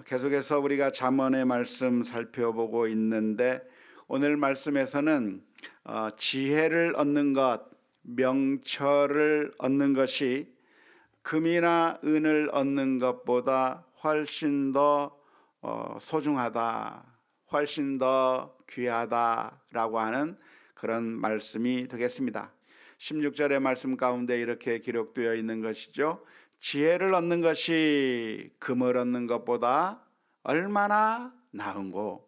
계속해서 우리가 잠언의 말씀 살펴보고 있는데 오늘 말씀에서는 지혜를 얻는 것, 명철을 얻는 것이 금이나 은을 얻는 것보다 훨씬 더 소중하다, 훨씬 더 귀하다라고 하는 그런 말씀이 되겠습니다. 16절의 말씀 가운데 이렇게 기록되어 있는 것이죠. 지혜를 얻는 것이 금을 얻는 것보다 얼마나 나은고,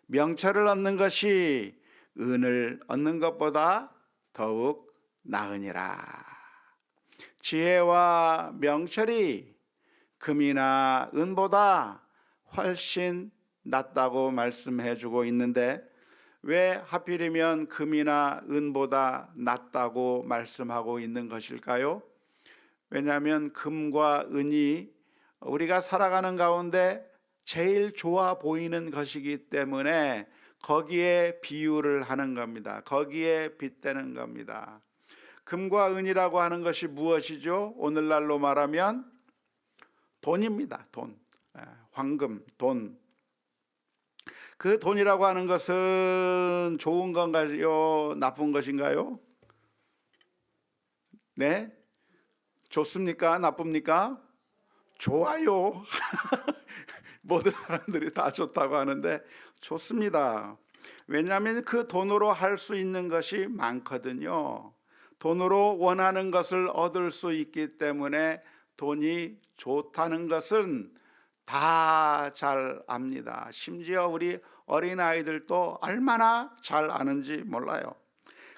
명철을 얻는 것이 은을 얻는 것보다 더욱 나으니라. 지혜와 명철이 금이나 은보다 훨씬 낫다고 말씀해 주고 있는데, 왜 하필이면 금이나 은보다 낫다고 말씀하고 있는 것일까요? 왜냐하면 금과 은이 우리가 살아가는 가운데 제일 좋아 보이는 것이기 때문에 거기에 비유를 하는 겁니다. 거기에 빗대는 겁니다. 금과 은이라고 하는 것이 무엇이죠? 오늘날로 말하면 돈입니다. 돈, 황금, 돈. 그 돈이라고 하는 것은 좋은 건가요? 나쁜 것인가요? 네? 좋습니까? 나쁩니까? 좋아요. 모든 사람들이 다 좋다고 하는데 좋습니다. 왜냐하면 그 돈으로 할 수 있는 것이 많거든요. 돈으로 원하는 것을 얻을 수 있기 때문에 돈이 좋다는 것은 다 잘 압니다. 심지어 우리 어린아이들도 얼마나 잘 아는지 몰라요.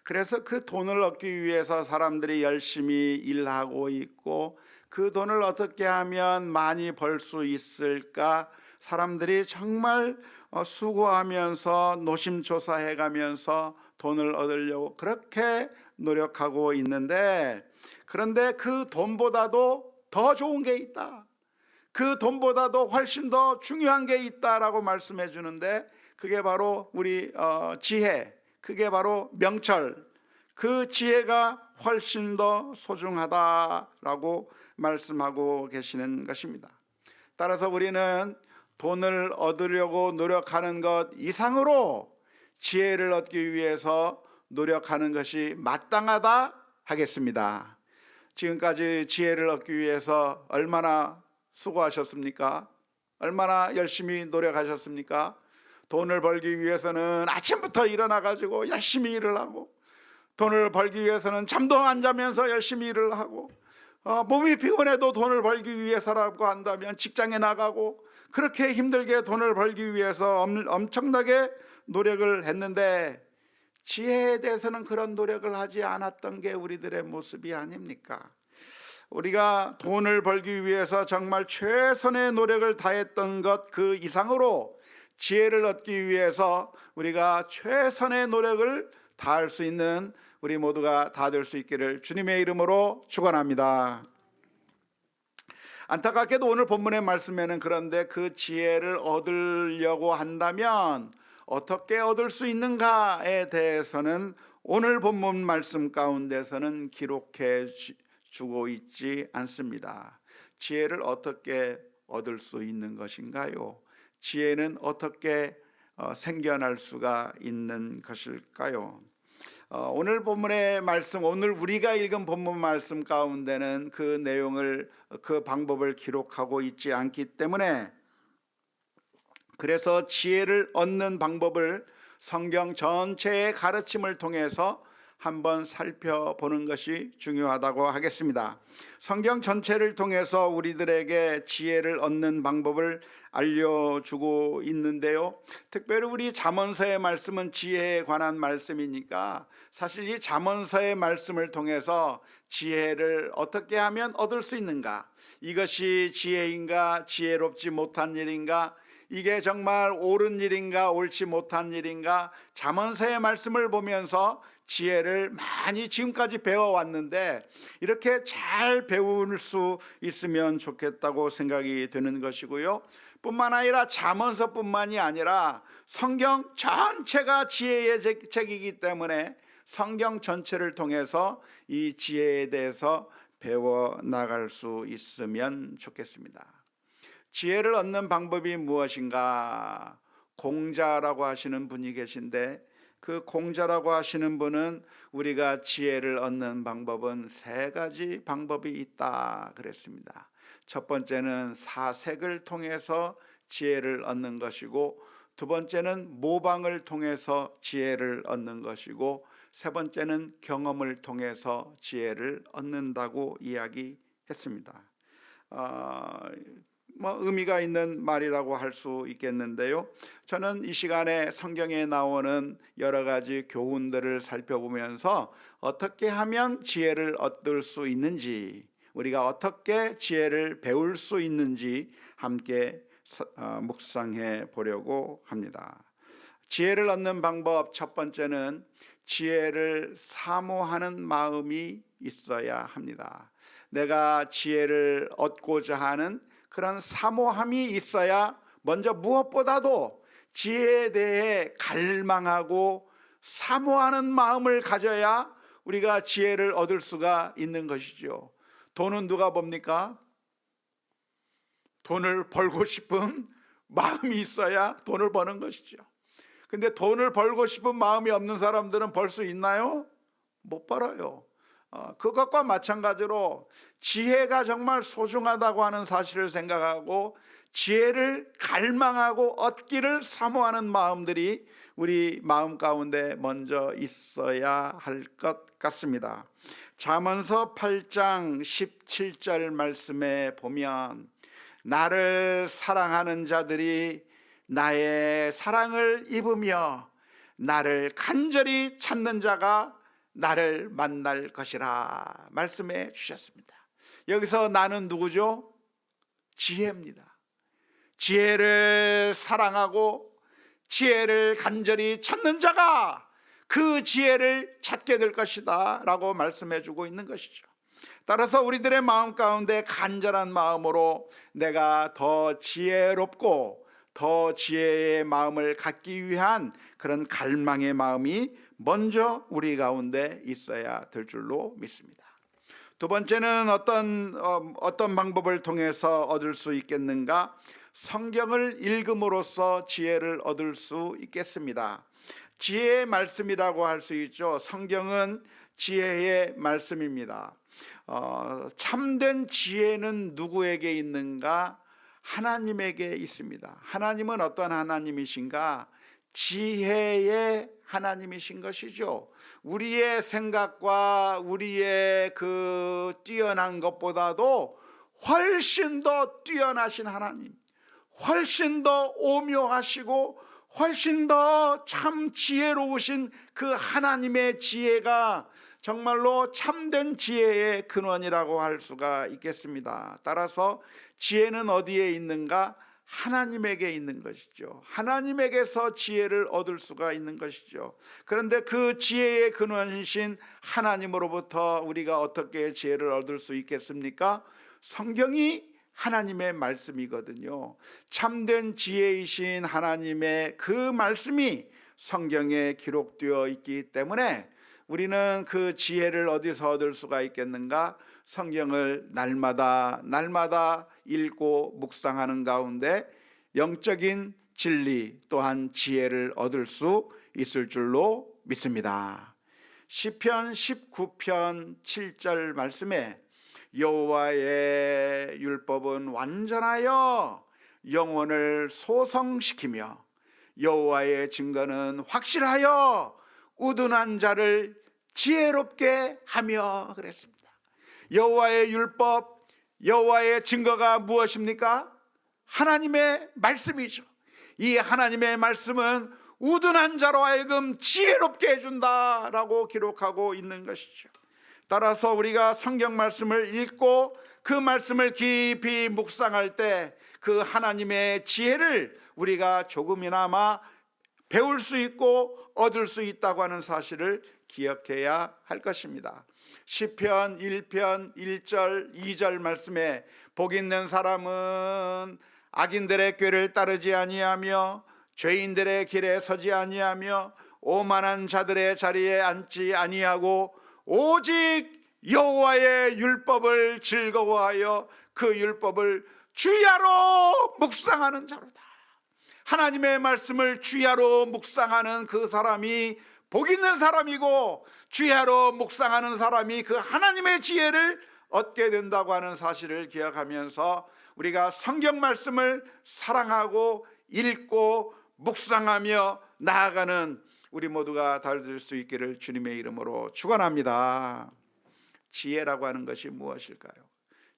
그래서 그 돈을 얻기 위해서 사람들이 열심히 일하고 있고, 그 돈을 어떻게 하면 많이 벌 수 있을까 사람들이 정말 수고하면서 노심초사해 가면서 돈을 얻으려고 그렇게 노력하고 있는데, 그런데 그 돈보다도 더 좋은 게 있다, 그 돈보다도 훨씬 더 중요한 게 있다라고 말씀해 주는데, 그게 바로 우리 지혜, 그게 바로 명철, 그 지혜가 훨씬 더 소중하다라고 말씀하고 계시는 것입니다. 따라서 우리는 돈을 얻으려고 노력하는 것 이상으로 지혜를 얻기 위해서 노력하는 것이 마땅하다 하겠습니다. 지금까지 지혜를 얻기 위해서 얼마나 수고하셨습니까? 얼마나 열심히 노력하셨습니까? 돈을 벌기 위해서는 아침부터 일어나 가지고 열심히 일을 하고, 돈을 벌기 위해서는 잠도 안 자면서 열심히 일을 하고, 몸이 피곤해도 돈을 벌기 위해서라고 한다면 직장에 나가고, 그렇게 힘들게 돈을 벌기 위해서 엄청나게 노력을 했는데, 지혜에 대해서는 그런 노력을 하지 않았던 게 우리들의 모습이 아닙니까? 우리가 돈을 벌기 위해서 정말 최선의 노력을 다했던 것 그 이상으로 지혜를 얻기 위해서 우리가 최선의 노력을 다할 수 있는 우리 모두가 다 될 수 있기를 주님의 이름으로 축원합니다. 안타깝게도 오늘 본문의 말씀에는 그런데 그 지혜를 얻으려고 한다면 어떻게 얻을 수 있는가에 대해서는 오늘 본문 말씀 가운데서는 기록해 주고 있지 않습니다. 지혜를 어떻게 얻을 수 있는 것인가요? 지혜는 어떻게 생겨날 수가 있는 것일까요? 오늘 본문의 말씀, 오늘 우리가 읽은 본문 말씀 가운데는 그 내용을, 그 방법을 기록하고 있지 않기 때문에, 그래서 지혜를 얻는 방법을 성경 전체의 가르침을 통해서 한번 살펴보는 것이 중요하다고 하겠습니다. 성경 전체를 통해서 우리들에게 지혜를 얻는 방법을 알려주고 있는데요, 특별히 우리 잠언서의 말씀은 지혜에 관한 말씀이니까 사실 이 잠언서의 말씀을 통해서 지혜를 어떻게 하면 얻을 수 있는가, 이것이 지혜인가, 지혜롭지 못한 일인가, 이게 정말 옳은 일인가, 옳지 못한 일인가, 잠언서의 말씀을 보면서 지혜를 많이 지금까지 배워왔는데 이렇게 잘 배울 수 있으면 좋겠다고 생각이 되는 것이고요, 뿐만 아니라 잠언서뿐만이 아니라 성경 전체가 지혜의 책이기 때문에 성경 전체를 통해서 이 지혜에 대해서 배워나갈 수 있으면 좋겠습니다. 지혜를 얻는 방법이 무엇인가? 공자라고 하시는 분이 계신데, 그 공자라고 하시는 분은 우리가 지혜를 얻는 방법은 세 가지 방법이 있다 그랬습니다. 첫 번째는 사색을 통해서 지혜를 얻는 것이고, 두 번째는 모방을 통해서 지혜를 얻는 것이고, 세 번째는 경험을 통해서 지혜를 얻는다고 이야기했습니다. 의미가 있는 말이라고 할 수 있겠는데요, 저는 이 시간에 성경에 나오는 여러 가지 교훈들을 살펴보면서 어떻게 하면 지혜를 얻을 수 있는지, 우리가 어떻게 지혜를 배울 수 있는지 함께 묵상해 보려고 합니다. 지혜를 얻는 방법 첫 번째는 지혜를 사모하는 마음이 있어야 합니다. 내가 지혜를 얻고자 하는 그런 사모함이 있어야, 먼저 무엇보다도 지혜에 대해 갈망하고 사모하는 마음을 가져야 우리가 지혜를 얻을 수가 있는 것이죠. 돈은 누가 봅니까? 돈을 벌고 싶은 마음이 있어야 돈을 버는 것이죠. 근데 돈을 벌고 싶은 마음이 없는 사람들은 벌 수 있나요? 못 벌어요. 그것과 마찬가지로 지혜가 정말 소중하다고 하는 사실을 생각하고 지혜를 갈망하고 얻기를 사모하는 마음들이 우리 마음 가운데 먼저 있어야 할 것 같습니다. 잠언서 8장 17절 말씀에 보면, 나를 사랑하는 자들이 나의 사랑을 입으며 나를 간절히 찾는 자가 나를 만날 것이라 말씀해 주셨습니다. 여기서 나는 누구죠? 지혜입니다. 지혜를 사랑하고 지혜를 간절히 찾는 자가 그 지혜를 찾게 될 것이다 라고 말씀해 주고 있는 것이죠. 따라서 우리들의 마음 가운데 간절한 마음으로 내가 더 지혜롭고 더 지혜의 마음을 갖기 위한 그런 갈망의 마음이 먼저 우리 가운데 있어야 될 줄로 믿습니다. 두 번째는 어떤 방법을 통해서 얻을 수 있겠는가? 성경을 읽음으로써 지혜를 얻을 수 있겠습니다. 지혜의 말씀이라고 할 수 있죠. 성경은 지혜의 말씀입니다. 참된 지혜는 누구에게 있는가? 하나님에게 있습니다. 하나님은 어떤 하나님이신가? 지혜의 하나님이신 것이죠. 우리의 생각과 우리의 그 뛰어난 것보다도 훨씬 더 뛰어나신 하나님, 훨씬 더 오묘하시고 훨씬 더 참 지혜로우신 그 하나님의 지혜가 정말로 참된 지혜의 근원이라고 할 수가 있겠습니다. 따라서 지혜는 어디에 있는가? 하나님에게 있는 것이죠. 하나님에게서 지혜를 얻을 수가 있는 것이죠. 그런데 그 지혜의 근원이신 하나님으로부터 우리가 어떻게 지혜를 얻을 수 있겠습니까? 성경이 하나님의 말씀이거든요. 참된 지혜이신 하나님의 그 말씀이 성경에 기록되어 있기 때문에 우리는 그 지혜를 어디서 얻을 수가 있겠는가? 성경을 날마다 읽고 묵상하는 가운데 영적인 진리 또한 지혜를 얻을 수 있을 줄로 믿습니다. 시편 19편 7절 말씀에 여호와의 율법은 완전하여 영혼을 소성시키며 여호와의 증거는 확실하여 우둔한 자를 지혜롭게 하며 그랬습니다. 여호와의 율법, 여호와의 증거가 무엇입니까? 하나님의 말씀이죠. 이 하나님의 말씀은 우둔한 자로 하여금 지혜롭게 해준다라고 기록하고 있는 것이죠. 따라서 우리가 성경 말씀을 읽고 그 말씀을 깊이 묵상할 때 그 하나님의 지혜를 우리가 조금이나마 배울 수 있고 얻을 수 있다고 하는 사실을 기억해야 할 것입니다. 시편 1편 1절 2절 말씀에 복 있는 사람은 악인들의 꾀를 따르지 아니하며 죄인들의 길에 서지 아니하며 오만한 자들의 자리에 앉지 아니하고 오직 여호와의 율법을 즐거워하여 그 율법을 주야로 묵상하는 자로다. 하나님의 말씀을 주야로 묵상하는 그 사람이 복 있는 사람이고, 주야로 묵상하는 사람이 그 하나님의 지혜를 얻게 된다고 하는 사실을 기억하면서 우리가 성경 말씀을 사랑하고 읽고 묵상하며 나아가는 우리 모두가 될 수 있기를 주님의 이름으로 축원합니다. 지혜라고 하는 것이 무엇일까요?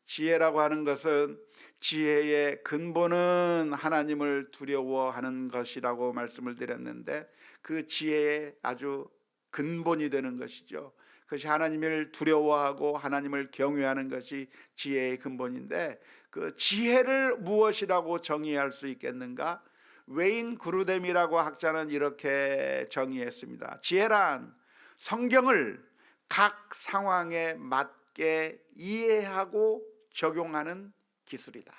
지혜라고 하는 것은, 지혜의 근본은 하나님을 두려워하는 것이라고 말씀을 드렸는데, 그 지혜의 아주 근본이 되는 것이죠. 그것이 하나님을 두려워하고 하나님을 경외하는 것이 지혜의 근본인데, 그 지혜를 무엇이라고 정의할 수 있겠는가? 웨인 그루뎀이라고 학자는 이렇게 정의했습니다. 지혜란 성경을 각 상황에 맞게 이해하고 적용하는 기술이다.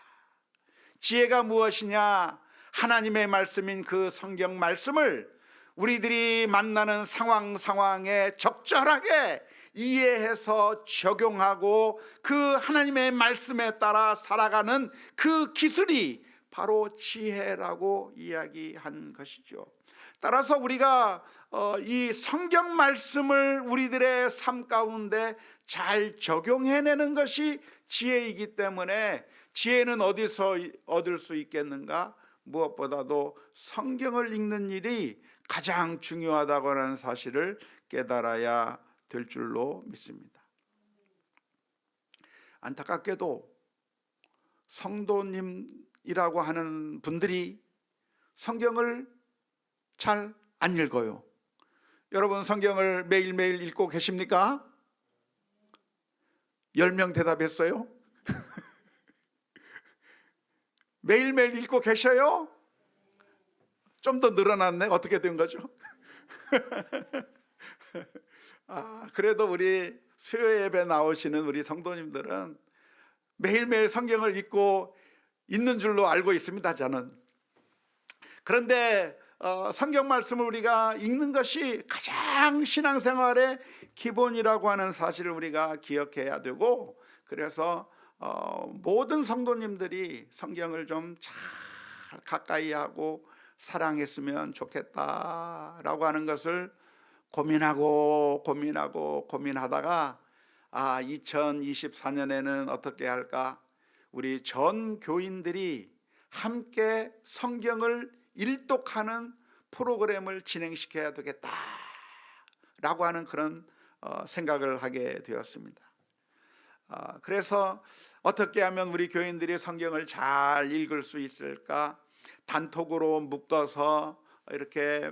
지혜가 무엇이냐? 하나님의 말씀인 그 성경 말씀을 우리들이 만나는 상황에 적절하게 이해해서 적용하고 그 하나님의 말씀에 따라 살아가는 그 기술이 바로 지혜라고 이야기한 것이죠. 따라서 우리가 이 성경 말씀을 우리들의 삶 가운데 잘 적용해내는 것이 지혜이기 때문에, 지혜는 어디서 얻을 수 있겠는가? 무엇보다도 성경을 읽는 일이 가장 중요하다고 하는 사실을 깨달아야 될 줄로 믿습니다. 안타깝게도 성도님이라고 하는 분들이 성경을 잘 안 읽어요. 여러분, 성경을 매일매일 읽고 계십니까? 10명 대답했어요. 매일매일 읽고 계셔요? 좀 더 늘어났네. 어떻게 된 거죠? 그래도 우리 수요 예배 나오시는 우리 성도님들은 매일매일 성경을 읽고 있는 줄로 알고 있습니다, 저는. 그런데 성경 말씀을 우리가 읽는 것이 가장 신앙생활의 기본이라고 하는 사실을 우리가 기억해야 되고, 그래서 모든 성도님들이 성경을 좀 잘 가까이 하고 사랑했으면 좋겠다라고 하는 것을 고민하다가 2024년에는 어떻게 할까? 우리 전 교인들이 함께 성경을 일독하는 프로그램을 진행시켜야 되겠다라고 하는 그런 생각을 하게 되었습니다. 그래서 어떻게 하면 우리 교인들이 성경을 잘 읽을 수 있을까? 단톡으로 묶어서 이렇게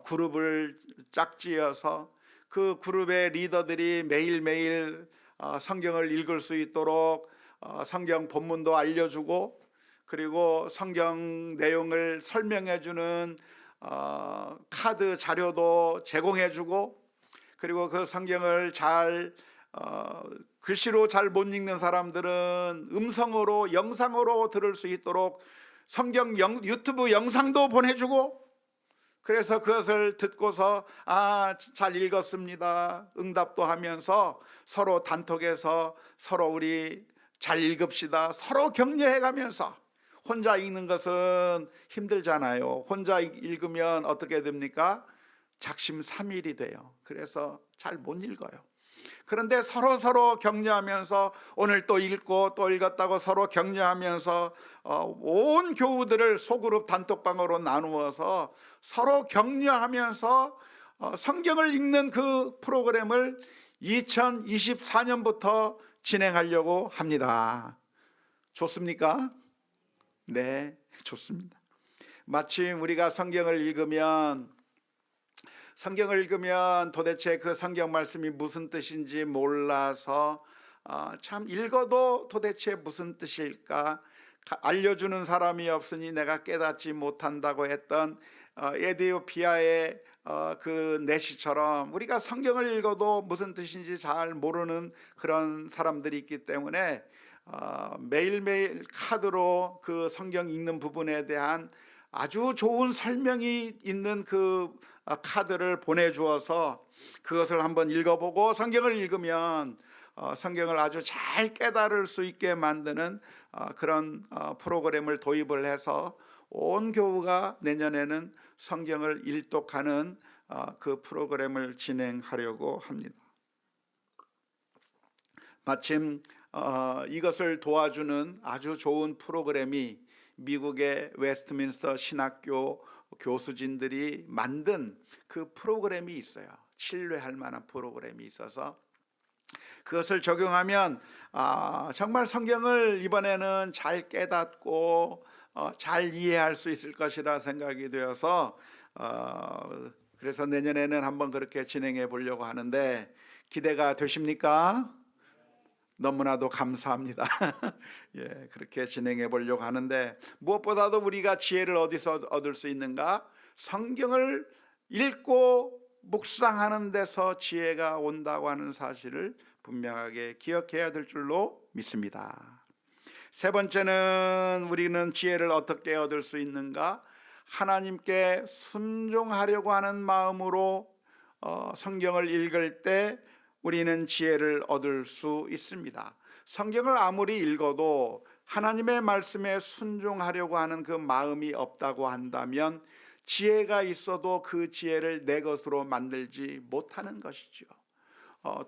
그룹을 짝지어서 그 그룹의 리더들이 매일매일 성경을 읽을 수 있도록 성경 본문도 알려주고, 그리고 성경 내용을 설명해주는 카드 자료도 제공해주고, 그리고 그 성경을 잘 글씨로 잘 못 읽는 사람들은 음성으로, 영상으로 들을 수 있도록 성경 유튜브 영상도 보내주고, 그래서 그것을 듣고서 잘 읽었습니다 응답도 하면서 서로 단톡에서 서로 우리 잘 읽읍시다, 서로 격려해가면서. 혼자 읽는 것은 힘들잖아요. 혼자 읽으면 어떻게 됩니까? 작심삼일이 돼요. 그래서 잘 못 읽어요. 그런데 서로 격려하면서, 오늘 또 읽고 또 읽었다고 서로 격려하면서 온 교우들을 소그룹 단톡방으로 나누어서 서로 격려하면서 성경을 읽는 그 프로그램을 2024년부터 진행하려고 합니다. 좋습니까? 네, 좋습니다. 마침 우리가 성경을 읽으면 도대체 그 성경 말씀이 무슨 뜻인지 몰라서 참 읽어도 도대체 무슨 뜻일까 알려주는 사람이 없으니 내가 깨닫지 못한다고 했던 에디오피아의 그 내시처럼, 우리가 성경을 읽어도 무슨 뜻인지 잘 모르는 그런 사람들이 있기 때문에 매일매일 카드로 그 성경 읽는 부분에 대한 아주 좋은 설명이 있는 그 카드를 보내주어서 그것을 한번 읽어보고, 성경을 읽으면 성경을 아주 잘 깨달을 수 있게 만드는 그런 프로그램을 도입을 해서 온 교우가 내년에는 성경을 일독하는 그 프로그램을 진행하려고 합니다. 마침 이것을 도와주는 아주 좋은 프로그램이 미국의 웨스트민스터 신학교 교수진들이 만든 그 프로그램이 있어요. 신뢰할 만한 프로그램이 있어서 그것을 적용하면 정말 성경을 이번에는 잘 깨닫고 잘 이해할 수 있을 것이라 생각이 되어서 그래서 내년에는 한번 그렇게 진행해 보려고 하는데 기대가 되십니까? 너무나도 감사합니다. 예, 그렇게 진행해 보려고 하는데 무엇보다도 우리가 지혜를 어디서 얻을 수 있는가? 성경을 읽고 묵상하는 데서 지혜가 온다고 하는 사실을 분명하게 기억해야 될 줄로 믿습니다. 세 번째는 우리는 지혜를 어떻게 얻을 수 있는가? 하나님께 순종하려고 하는 마음으로 성경을 읽을 때 우리는 지혜를 얻을 수 있습니다. 성경을 아무리 읽어도 하나님의 말씀에 순종하려고 하는 그 마음이 없다고 한다면 지혜가 있어도 그 지혜를 내 것으로 만들지 못하는 것이죠.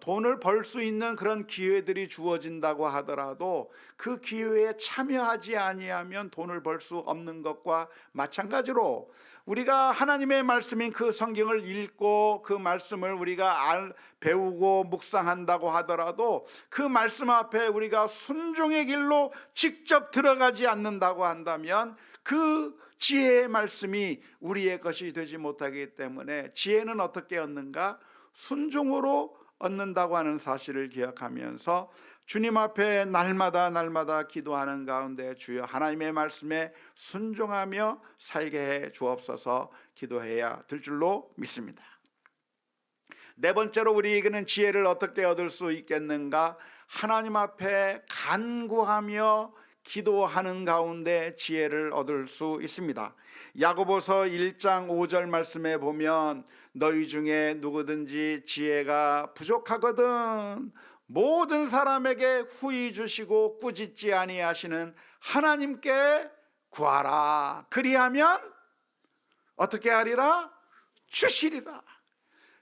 돈을 벌 수 있는 그런 기회들이 주어진다고 하더라도 그 기회에 참여하지 아니하면 돈을 벌 수 없는 것과 마찬가지로 우리가 하나님의 말씀인 그 성경을 읽고 그 말씀을 우리가 배우고 묵상한다고 하더라도 그 말씀 앞에 우리가 순종의 길로 직접 들어가지 않는다고 한다면 그 지혜의 말씀이 우리의 것이 되지 못하기 때문에 지혜는 어떻게 얻는가? 순종으로 얻는다고 하는 사실을 기억하면서 주님 앞에 날마다 기도하는 가운데 주여 하나님의 말씀에 순종하며 살게 해 주옵소서 기도해야 될 줄로 믿습니다. 네 번째로 우리에게는 지혜를 어떻게 얻을 수 있겠는가? 하나님 앞에 간구하며 기도하는 가운데 지혜를 얻을 수 있습니다. 야고보서 1장 5절 말씀에 보면 너희 중에 누구든지 지혜가 부족하거든 모든 사람에게 후히 주시고 꾸짖지 아니하시는 하나님께 구하라. 그리하면 어떻게 하리라? 주시리라.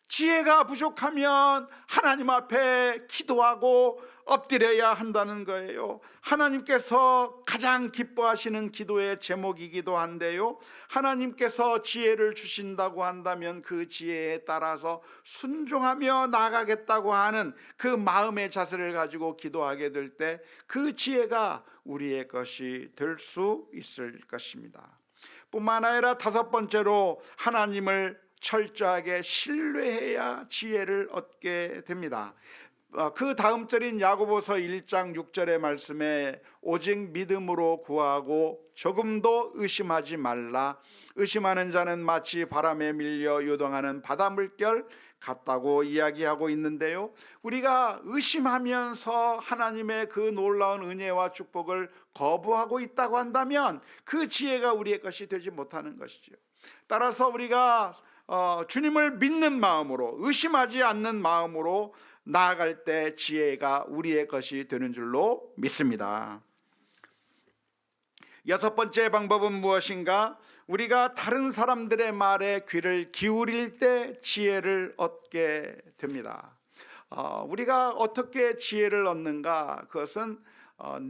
지혜가 부족하면 하나님 앞에 기도하고 엎드려야 한다는 거예요. 하나님께서 가장 기뻐하시는 기도의 제목이기도 한데요, 하나님께서 지혜를 주신다고 한다면 그 지혜에 따라서 순종하며 나아가겠다고 하는 그 마음의 자세를 가지고 기도하게 될 때 그 지혜가 우리의 것이 될 수 있을 것입니다. 뿐만 아니라 다섯 번째로 하나님을 철저하게 신뢰해야 지혜를 얻게 됩니다. 그 다음 절인 야고보서 1장 6절의 말씀에 오직 믿음으로 구하고 조금도 의심하지 말라. 의심하는 자는 마치 바람에 밀려 요동하는 바닷물결 같다고 이야기하고 있는데요, 우리가 의심하면서 하나님의 그 놀라운 은혜와 축복을 거부하고 있다고 한다면 그 지혜가 우리의 것이 되지 못하는 것이죠. 따라서 우리가 주님을 믿는 마음으로, 의심하지 않는 마음으로 나아갈 때 지혜가 우리의 것이 되는 줄로 믿습니다. 여섯 번째 방법은 무엇인가? 우리가 다른 사람들의 말에 귀를 기울일 때 지혜를 얻게 됩니다. 우리가 어떻게 지혜를 얻는가? 그것은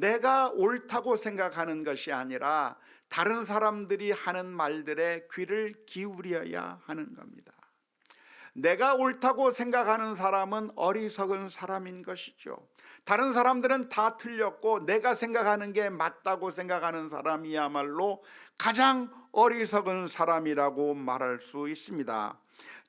내가 옳다고 생각하는 것이 아니라 다른 사람들이 하는 말들에 귀를 기울여야 하는 겁니다. 내가 옳다고 생각하는 사람은 어리석은 사람인 것이죠. 다른 사람들은 다 틀렸고 내가 생각하는 게 맞다고 생각하는 사람이야말로 가장 어리석은 사람이라고 말할 수 있습니다.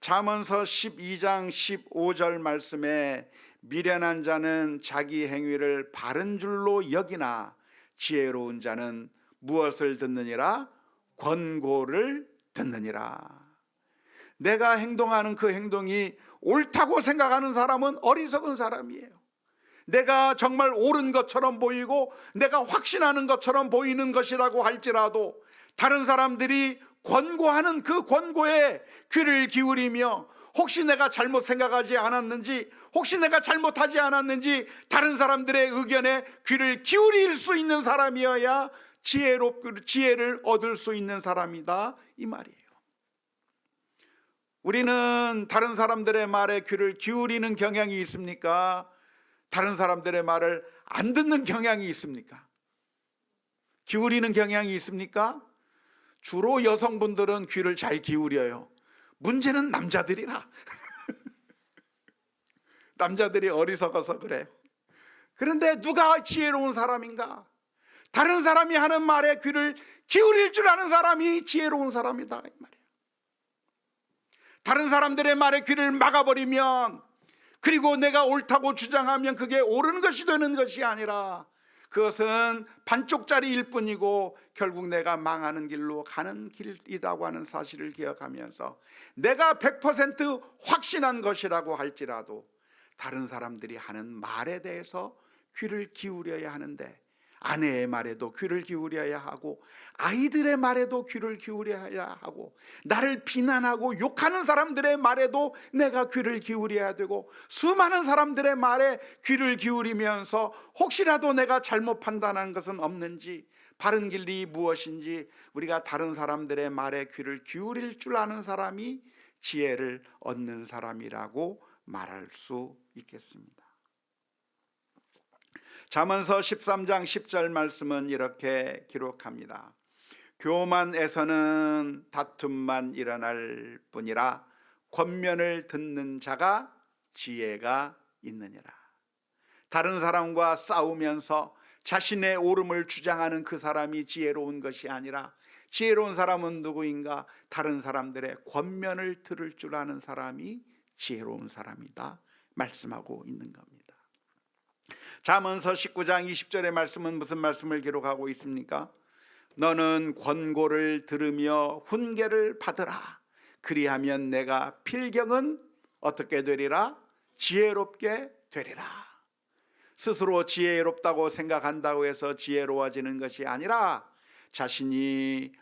잠언서 12장 15절 말씀에 미련한 자는 자기 행위를 바른 줄로 여기나 지혜로운 자는 무엇을 듣느니라? 권고를 듣느니라. 내가 행동하는 그 행동이 옳다고 생각하는 사람은 어리석은 사람이에요. 내가 정말 옳은 것처럼 보이고 내가 확신하는 것처럼 보이는 것이라고 할지라도 다른 사람들이 권고하는 그 권고에 귀를 기울이며 혹시 내가 잘못 생각하지 않았는지, 혹시 내가 잘못하지 않았는지 다른 사람들의 의견에 귀를 기울일 수 있는 사람이어야 지혜를 얻을 수 있는 사람이다, 이 말이에요. 우리는 다른 사람들의 말에 귀를 기울이는 경향이 있습니까? 다른 사람들의 말을 안 듣는 경향이 있습니까? 기울이는 경향이 있습니까? 주로 여성분들은 귀를 잘 기울여요. 문제는 남자들이라. 남자들이 어리석어서 그래요. 그런데 누가 지혜로운 사람인가? 다른 사람이 하는 말에 귀를 기울일 줄 아는 사람이 지혜로운 사람이다, 이 말이에요. 다른 사람들의 말에 귀를 막아버리면, 그리고 내가 옳다고 주장하면 그게 옳은 것이 되는 것이 아니라 그것은 반쪽짜리일 뿐이고 결국 내가 망하는 길로 가는 길이라고 하는 사실을 기억하면서, 내가 100% 확신한 것이라고 할지라도 다른 사람들이 하는 말에 대해서 귀를 기울여야 하는데, 아내의 말에도 귀를 기울여야 하고, 아이들의 말에도 귀를 기울여야 하고, 나를 비난하고 욕하는 사람들의 말에도 내가 귀를 기울여야 되고, 수많은 사람들의 말에 귀를 기울이면서 혹시라도 내가 잘못 판단한 것은 없는지, 바른 길이 무엇인지 우리가 다른 사람들의 말에 귀를 기울일 줄 아는 사람이 지혜를 얻는 사람이라고 말할 수 있겠습니다. 잠언서 13장 10절 말씀은 이렇게 기록합니다. 교만에서는 다툼만 일어날 뿐이라 권면을 듣는 자가 지혜가 있느니라. 다른 사람과 싸우면서 자신의 옳음을 주장하는 그 사람이 지혜로운 것이 아니라, 지혜로운 사람은 누구인가? 다른 사람들의 권면을 들을 줄 아는 사람이 지혜로운 사람이다 말씀하고 있는 겁니다. 잠언서 19장 20절의 말씀은 무슨 말씀을 기록하고 있습니까? 너는 권고를 들으며 훈계를 받으라. 그리하면 내가 필경은 어떻게 되리라? 지혜롭게 되리라. 스스로 지혜롭다고 생각한다고 해서 지혜로워지는 것이 아니라, 자신이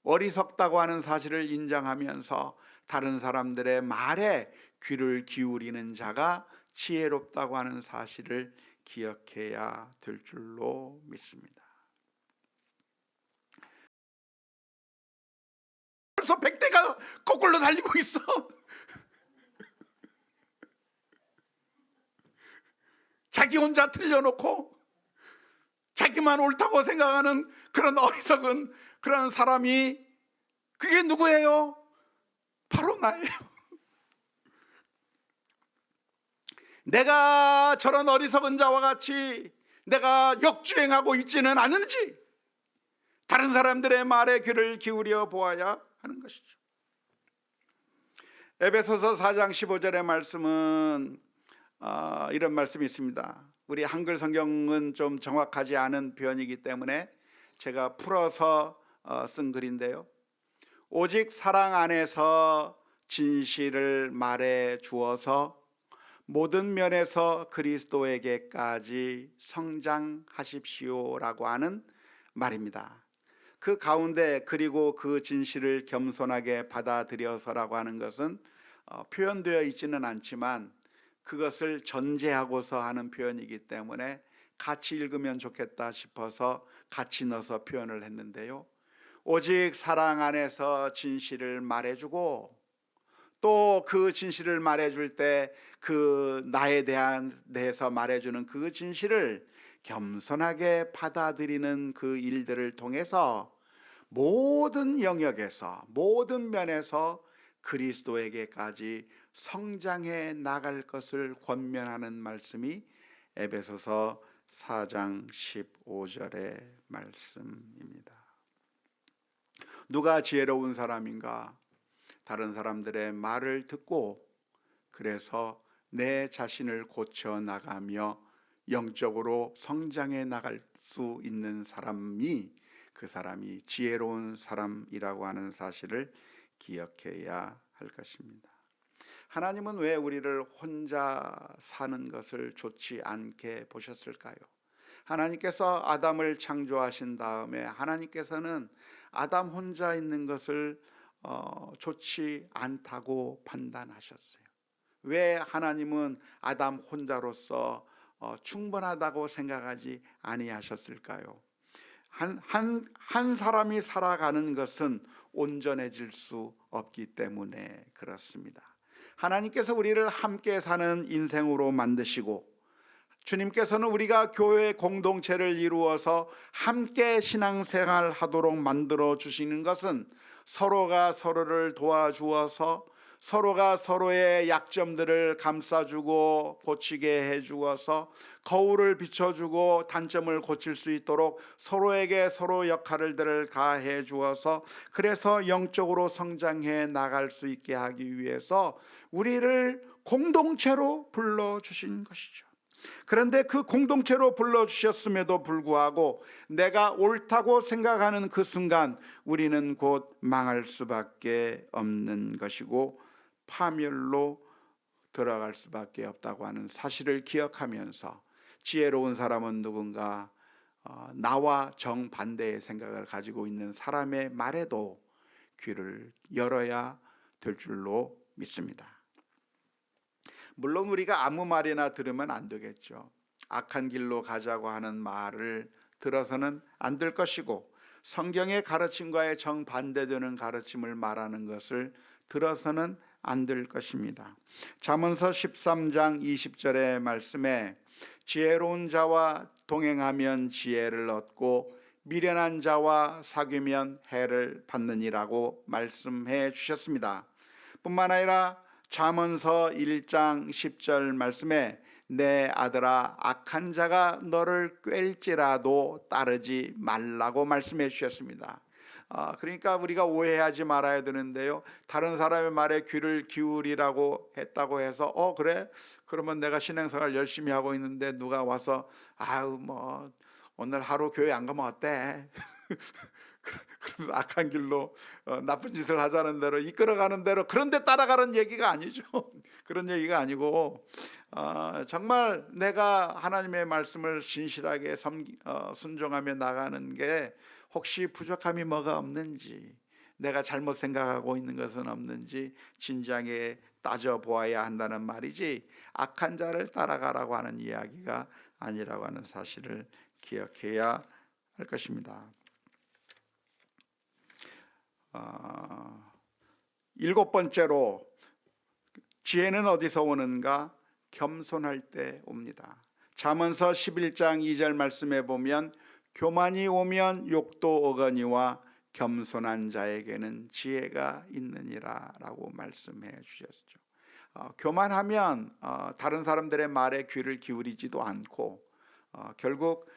어리석다고 하는 사실을 인정하면서 다른 사람들의 말에 귀를 기울이는 자가 지혜롭다고 하는 사실을 기억해야 될 줄로 믿습니다. 벌써 100대가 거꾸로 달리고 있어. 자기 혼자 틀려놓고 자기만 옳다고 생각하는 그런 어리석은 그런 사람이, 그게 누구예요? 바로 나예요. 내가 저런 어리석은 자와 같이 내가 역주행하고 있지는 않은지 다른 사람들의 말에 귀를 기울여 보아야 하는 것이죠. 에베소서 4장 15절의 말씀은 이런 말씀이 있습니다. 우리 한글 성경은 좀 정확하지 않은 표현이기 때문에 제가 풀어서 쓴 글인데요. 오직 사랑 안에서 진실을 말해 주어서 모든 면에서 그리스도에게까지 성장하십시오라고 하는 말입니다. 그 가운데 그리고 그 진실을 겸손하게 받아들여서라고 하는 것은 표현되어 있지는 않지만 그것을 전제하고서 하는 표현이기 때문에 같이 읽으면 좋겠다 싶어서 같이 넣어서 표현을 했는데요. 오직 사랑 안에서 진실을 말해주고, 또 그 진실을 말해줄 때 그 나에 대해서 말해주는 그 진실을 겸손하게 받아들이는 그 일들을 통해서 모든 영역에서 모든 면에서 그리스도에게까지 성장해 나갈 것을 권면하는 말씀이 에베소서 4장 15절의 말씀입니다. 누가 지혜로운 사람인가? 다른 사람들의 말을 듣고 그래서 내 자신을 고쳐 나가며 영적으로 성장해 나갈 수 있는 사람이, 그 사람이 지혜로운 사람이라고 하는 사실을 기억해야 할 것입니다. 하나님은 왜 우리를 혼자 사는 것을 좋지 않게 보셨을까요? 하나님께서 아담을 창조하신 다음에 하나님께서는 아담 혼자 있는 것을 좋지 않다고 판단하셨어요. 왜 하나님은 아담 혼자로서 충분하다고 생각하지 아니하셨을까요? 한 사람이 살아가는 것은 온전해질 수 없기 때문에 그렇습니다. 하나님께서 우리를 함께 사는 인생으로 만드시고, 주님께서는 우리가 교회 공동체를 이루어서 함께 신앙생활 하도록 만들어 주시는 것은 서로가 서로를 도와주어서, 서로가 서로의 약점들을 감싸주고 고치게 해주어서, 거울을 비춰주고 단점을 고칠 수 있도록 서로에게 서로 역할들을 다해 주어서, 그래서 영적으로 성장해 나갈 수 있게 하기 위해서 우리를 공동체로 불러주신 것이죠. 그런데 그 공동체로 불러주셨음에도 불구하고 내가 옳다고 생각하는 그 순간 우리는 곧 망할 수밖에 없는 것이고 파멸로 들어갈 수밖에 없다고 하는 사실을 기억하면서, 지혜로운 사람은 누군가 나와 정반대의 생각을 가지고 있는 사람의 말에도 귀를 열어야 될 줄로 믿습니다. 물론 우리가 아무 말이나 들으면 안 되겠죠. 악한 길로 가자고 하는 말을 들어서는 안 될 것이고, 성경의 가르침과의 정반대되는 가르침을 말하는 것을 들어서는 안 될 것입니다. 잠언서 13장 20절의 말씀에 지혜로운 자와 동행하면 지혜를 얻고 미련한 자와 사귀면 해를 받느니라고 말씀해 주셨습니다. 뿐만 아니라 잠언서 1장 10절 말씀에 내 아들아 악한 자가 너를 꿰일지라도 따르지 말라고 말씀해 주셨습니다. 그러니까 우리가 오해하지 말아야 되는데요, 다른 사람의 말에 귀를 기울이라고 했다고 해서 그래? 그러면 내가 신앙생활 열심히 하고 있는데 누가 와서 아유 뭐 오늘 하루 교회 안 가면 어때? 그러면 악한 길로 나쁜 짓을 하자는 대로 이끌어가는 대로 그런데 따라가는 얘기가 아니죠. 그런 얘기가 아니고 정말 내가 하나님의 말씀을 진실하게 순종하며 나가는 게 혹시 부족함이 뭐가 없는지, 내가 잘못 생각하고 있는 것은 없는지 진지하게 따져보아야 한다는 말이지, 악한 자를 따라가라고 하는 이야기가 아니라고 하는 사실을 기억해야 할 것입니다. 일곱 번째로, 지혜는 어디서 오는가? 겸손할 때 옵니다. 잠언서 11장 2절 말씀에 보면 교만이 오면 욕도 오거니와 겸손한 자에게는 지혜가 있느니라 라고 말씀해 주셨죠. 교만하면 다른 사람들의 말에 귀를 기울이지도 않고 결국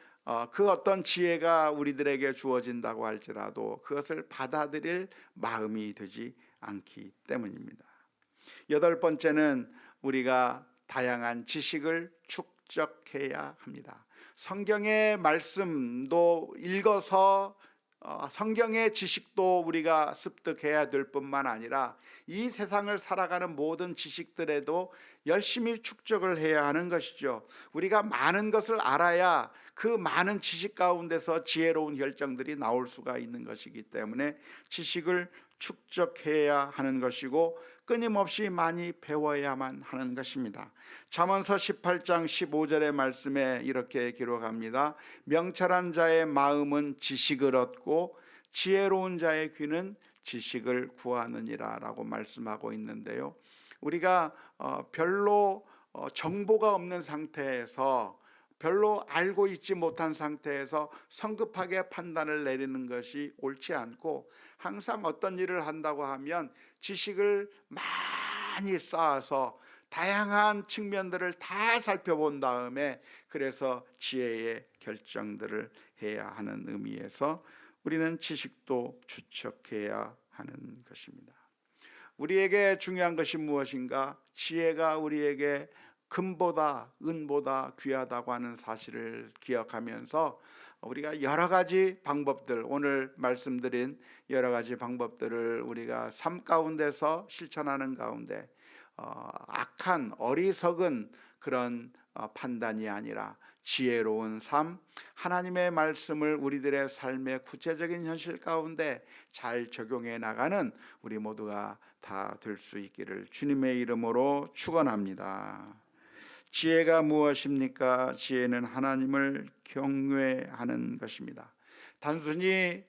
그 어떤 지혜가 우리들에게 주어진다고 할지라도 그것을 받아들일 마음이 되지 않기 때문입니다. 여덟 번째는 우리가 다양한 지식을 축적해야 합니다. 성경의 말씀도 읽어서 성경의 지식도 우리가 습득해야 될 뿐만 아니라 이 세상을 살아가는 모든 지식들에도 열심히 축적을 해야 하는 것이죠. 우리가 많은 것을 알아야 그 많은 지식 가운데서 지혜로운 결정들이 나올 수가 있는 것이기 때문에 지식을 축적해야 하는 것이고 끊임없이 많이 배워야만 하는 것입니다. 잠언서 18장 15절의 말씀에 이렇게 기록합니다. 명철한 자의 마음은 지식을 얻고 지혜로운 자의 귀는 지식을 구하느니라 라고 말씀하고 있는데요, 우리가 별로 정보가 없는 상태에서, 별로 알고 있지 못한 상태에서 성급하게 판단을 내리는 것이 옳지 않고, 항상 어떤 일을 한다고 하면 지식을 많이 쌓아서 다양한 측면들을 다 살펴본 다음에 그래서 지혜의 결정들을 해야 하는 의미에서 우리는 지식도 축적해야 하는 것입니다. 우리에게 중요한 것이 무엇인가? 지혜가 우리에게 금보다 은보다 귀하다고 하는 사실을 기억하면서 우리가 여러 가지 방법들, 오늘 말씀드린 여러 가지 방법들을 우리가 삶 가운데서 실천하는 가운데 악한 어리석은 그런 판단이 아니라 지혜로운 삶, 하나님의 말씀을 우리들의 삶의 구체적인 현실 가운데 잘 적용해 나가는 우리 모두가 다 될 수 있기를 주님의 이름으로 축원합니다. 지혜가 무엇입니까? 지혜는 하나님을 경외하는 것입니다. 단순히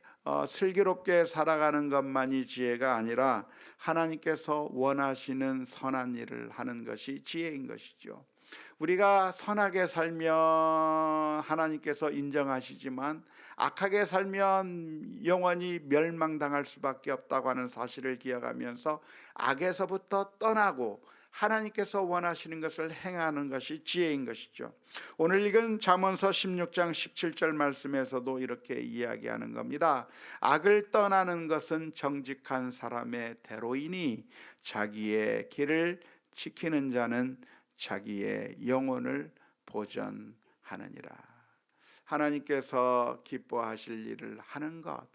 슬기롭게 살아가는 것만이 지혜가 아니라 하나님께서 원하시는 선한 일을 하는 것이 지혜인 것이죠. 우리가 선하게 살면 하나님께서 인정하시지만 악하게 살면 영원히 멸망당할 수밖에 없다고 하는 사실을 기억하면서 악에서부터 떠나고 하나님께서 원하시는 것을 행하는 것이 지혜인 것이죠. 오늘 읽은 잠언서 16장 17절 말씀에서도 이렇게 이야기하는 겁니다. 악을 떠나는 것은 정직한 사람의 대로이니 자기의 길을 지키는 자는 자기의 영혼을 보전하느니라. 하나님께서 기뻐하실 일을 하는 것,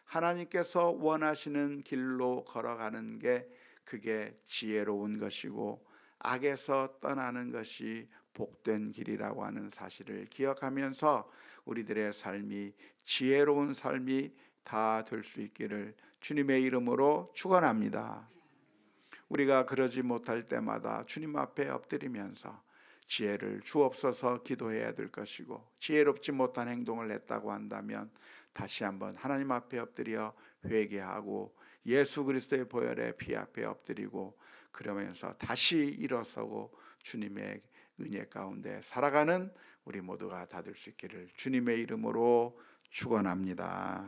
하나님께서 원하시는 길로 걸어가는 게 그게 지혜로운 것이고 악에서 떠나는 것이 복된 길이라고 하는 사실을 기억하면서 우리들의 삶이 지혜로운 삶이 다 될 수 있기를 주님의 이름으로 축원합니다. 우리가 그러지 못할 때마다 주님 앞에 엎드리면서 지혜를 주옵소서 기도해야 될 것이고, 지혜롭지 못한 행동을 했다고 한다면 다시 한번 하나님 앞에 엎드려 회개하고 예수 그리스도의 보혈의 피 앞에 엎드리고, 그러면서 다시 일어서고 주님의 은혜 가운데 살아가는 우리 모두가 다 될 수 있기를 주님의 이름으로 축원합니다.